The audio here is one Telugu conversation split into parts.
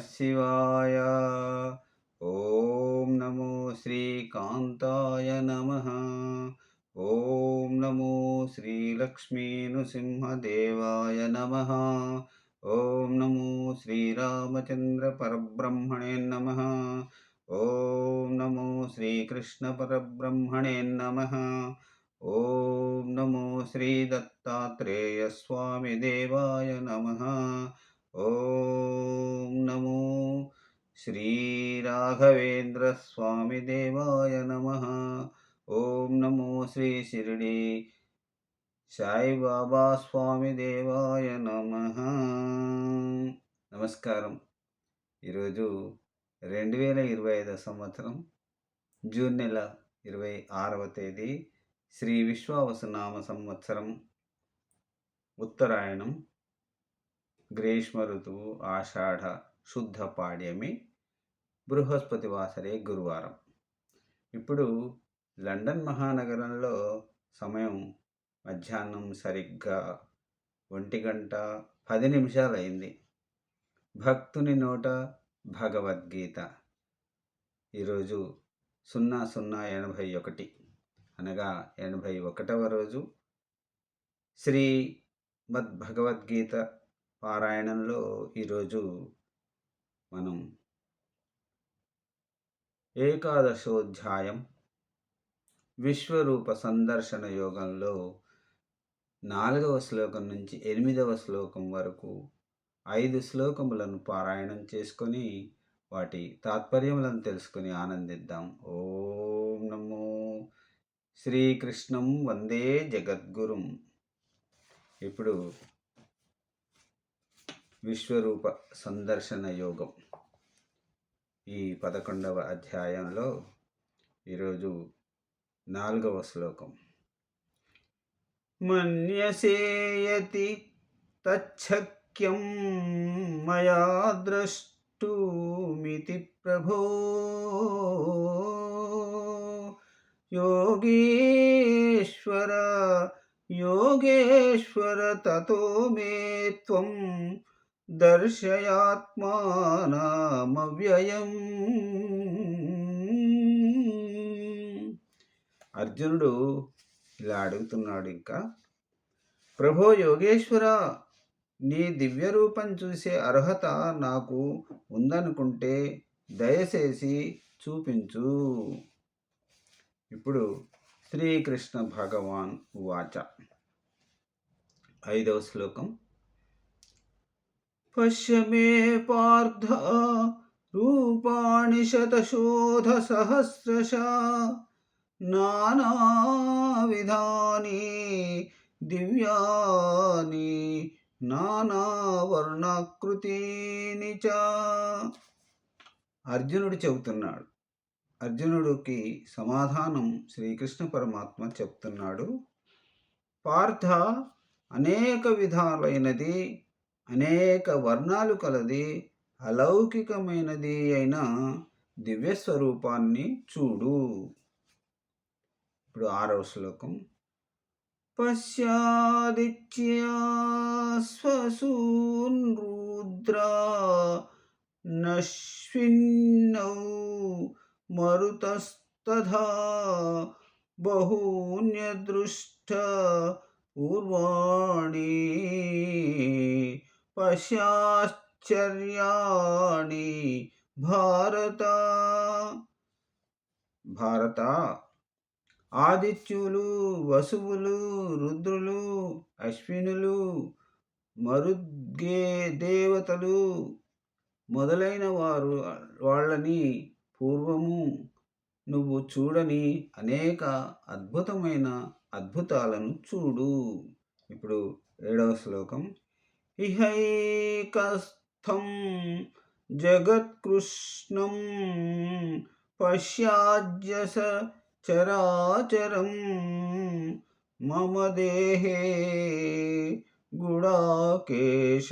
శివాయ. ఓం నమో శ్రీకాంతాయ నమః. ఓం నమో శ్రీలక్ష్మీనృసింహదేవాయ నమః. ఓం నమో శ్రీరామచంద్ర పరబ్రహ్మణే నమః. ఓం నమో శ్రీకృష్ణ పరబ్రహ్మణే నమః. ఓం నమో శ్రీ దత్తాత్రేయ స్వామి దేవాయ నమః. ఓం నమో శ్రీ రాఘవేంద్ర స్వామి దేవాయ నమః. ఓం నమో శ్రీ షిరిడి సాయిబాబా స్వామి దేవాయ నమః. నమస్కారం. ఈరోజు 2025 సంవత్సరం జూన్ నెల 26వ తేదీ శ్రీ విశ్వావసునామ సంవత్సరం ఉత్తరాయణం గ్రీష్మ ఋతువు ఆషాఢ శుద్ధ పాడ్యమి బృహస్పతి వాసరే గురువారం. ఇప్పుడు లండన్ మహానగరంలో సమయం మధ్యాహ్నం సరిగ్గా 1:10 అయింది. భక్తుని నోట భగవద్గీత ఈరోజు 0081 అనగా 81వ రోజు. శ్రీమద్ భగవద్గీత పారాయణంలో ఈరోజు మనం ఏకాదశోధ్యాయం విశ్వరూప సందర్శన యోగంలో 4వ శ్లోకం నుంచి 8వ శ్లోకం వరకు 5 శ్లోకములను పారాయణం చేసుకొని వాటి తాత్పర్యములను తెలుసుకుని ఆనందిద్దాం. ఓం నమో శ్రీకృష్ణం వందే జగద్గురుం. ఇప్పుడు విశ్వరూప సందర్శన యోగం ఈ 11వ అధ్యాయంలో ఈరోజు 4వ శ్లోకం. మన్యసేయతి తచ్చక్యం మయా ద్రష్టుమితి ప్రభో యోగేశ్వర యోగేశ్వర తతో మే త్వం దర్శయాత్మానమవ్యయం. అర్జునుడు ఇలా అడుగుతున్నాడు, ఇంకా ప్రభో యోగేశ్వర, నీ దివ్య రూపం చూసే అర్హత నాకు ఉందనుకుంటే దయచేసి చూపించు. ఇప్పుడు శ్రీకృష్ణ భగవాన్ ఉవాచ. 5వ శ్లోకం. పశ్య మే పార్థ రూపాణి శతశోధ సహస్రశః నానావిధాని దివ్యాని నానావర్ణాకృతీని చ. అర్జునుడు చెబుతున్నాడు. అర్జునుడికి సమాధానం శ్రీకృష్ణ పరమాత్మ చెప్తున్నాడు. పార్థ, అనేక విధాలైనది, అనేక వర్ణాలు కలది, అలౌకికమైనది అయిన దివ్యస్వరూపాన్ని చూడు. ఇప్పుడు 6వ శ్లోకం. పశ్యాదిత్యా స్వసూన్ రుద్రా నశ్విన్నౌ మరుతస్తథా బహూన్యదృష్ట పూర్వాణి పశ్యాశ్చర్యాణి భారత. భారత, ఆదిత్యులు, వసువులు, రుద్రులు, అశ్వినులు, మరుద్గే దేవతలు మొదలైన వాళ్ళని పూర్వము నువ్వు చూడని అనేక అద్భుతమైన అద్భుతాలను చూడు. ఇప్పుడు 7వ శ్లోకం. ఇహైకస్థం జగత్కృష్ణం పశ్యాద్యస చరాచరం మమ దేహే గుడాకేశ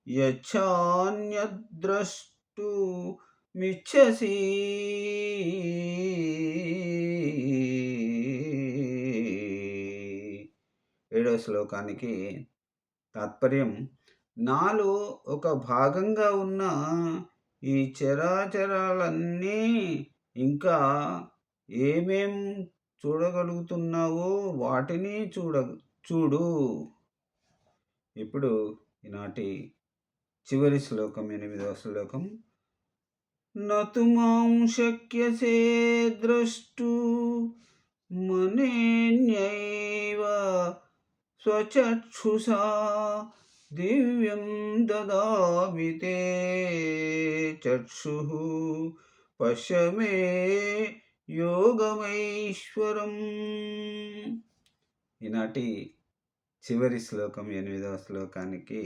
యచ్ఛాన్యద్రష్టుమిచ్చసి. ఏడవ శ్లోకానికి తాత్పర్యం. నాలో ఒక భాగంగా ఉన్న ఈ చరాచరాలన్నీ ఇంకా ఏమేం చూడగలుగుతున్నావో వాటిని చూడు. ఇప్పుడు ఈనాటి చివరి శ్లోకం 8వ శ్లోకం. నతు మాం శక్యసే ద్రష్టు మనేన్యైవ స్వచక్షుషా దివ్యం దదామి తే చక్షుః పశ్య మే యోగమైశ్వరం. ఈనాటి చివరి శ్లోకం 8వ శ్లోకానికి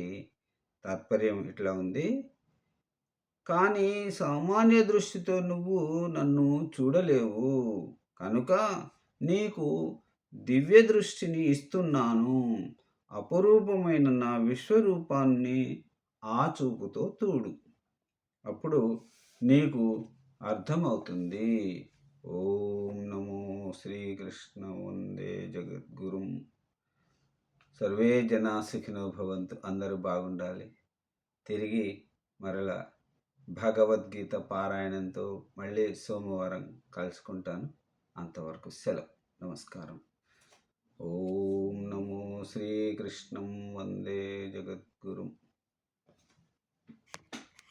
తాత్పర్యం ఇట్లా ఉంది. కానీ సామాన్య దృష్టితో నువ్వు నన్ను చూడలేవు కనుక నీకు దివ్య దృష్టిని ఇస్తున్నాను. అపురూపమైన నా విశ్వరూపాన్ని ఆ చూపుతో చూడు. అప్పుడు నీకు అర్థమవుతుంది. ఓం నమో శ్రీకృష్ణ వందే జగద్గురుం. సర్వే జనా సుఖినో భవంతు. అందరూ బాగుండాలి. తిరిగి మరలా భగవద్గీత పారాయణంతో మళ్ళీ సోమవారం కలుసుకుంటాను. అంతవరకు సెలవు. నమస్కారం. ఓం నమో శ్రీకృష్ణం వందే జగద్గురుం.